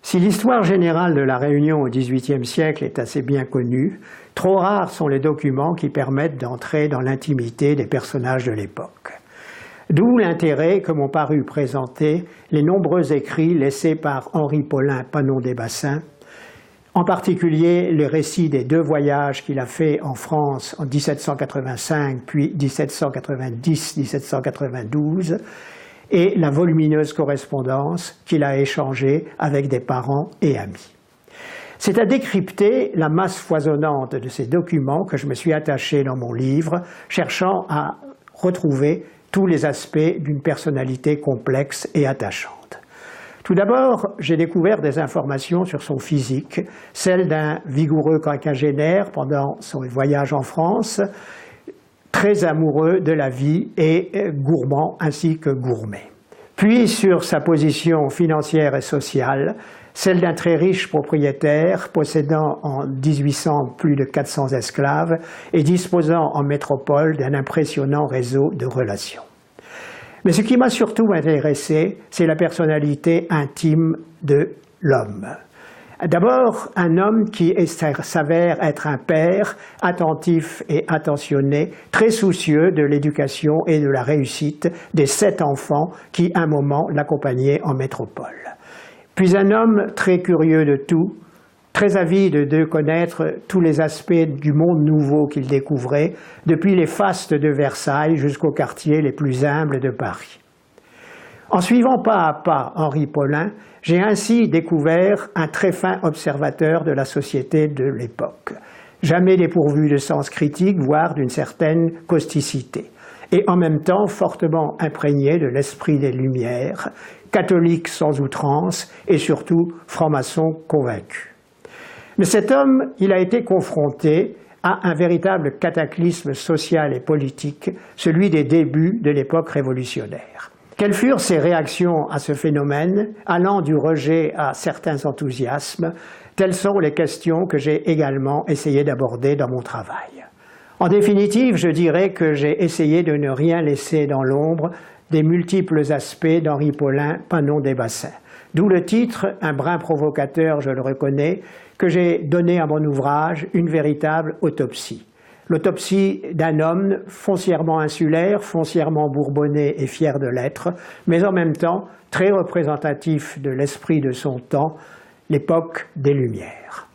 Si l'histoire générale de la Réunion au XVIIIe siècle est assez bien connue, trop rares sont les documents qui permettent d'entrer dans l'intimité des personnages de l'époque. D'où l'intérêt que m'ont paru présenter les nombreux écrits laissés par Henri Paulin Panon des Bassins, en particulier les récits des 2 voyages qu'il a faits en France en 1785 puis 1790-1792 et la volumineuse correspondance qu'il a échangée avec des parents et amis. C'est à décrypter la masse foisonnante de ces documents que je me suis attaché dans mon livre, cherchant à retrouver tous les aspects d'une personnalité complexe et attachante. Tout d'abord, j'ai découvert des informations sur son physique, celle d'un vigoureux quinquagénaire pendant son voyage en France, très amoureux de la vie et gourmand ainsi que gourmet. Puis sur sa position financière et sociale, celle d'un très riche propriétaire possédant en 1800 plus de 400 esclaves et disposant en métropole d'un impressionnant réseau de relations. Mais ce qui m'a surtout intéressé, c'est la personnalité intime de l'homme. D'abord, un homme qui s'avère être un père attentif et attentionné, très soucieux de l'éducation et de la réussite des 7 enfants qui, un moment, l'accompagnaient en métropole. Puis un homme très curieux de tout, très avide de connaître tous les aspects du monde nouveau qu'il découvrait, depuis les fastes de Versailles jusqu'aux quartiers les plus humbles de Paris. En suivant pas à pas Henri Paulin, j'ai ainsi découvert un très fin observateur de la société de l'époque, jamais dépourvu de sens critique, voire d'une certaine causticité, et en même temps fortement imprégné de l'esprit des Lumières, catholique sans outrance et surtout franc-maçon convaincu. Mais cet homme, il a été confronté à un véritable cataclysme social et politique, celui des débuts de l'époque révolutionnaire. Quelles furent ses réactions à ce phénomène, allant du rejet à certains enthousiasmes? Telles sont les questions que j'ai également essayé d'aborder dans mon travail. En définitive, je dirais que j'ai essayé de ne rien laisser dans l'ombre des multiples aspects d'Henri Paulin Panon des Bassins. D'où le titre, un brin provocateur, je le reconnais, que j'ai donné à mon ouvrage une véritable autopsie. L'autopsie d'un homme foncièrement insulaire, foncièrement bourbonnais et fier de l'être, mais en même temps très représentatif de l'esprit de son temps, l'époque des Lumières.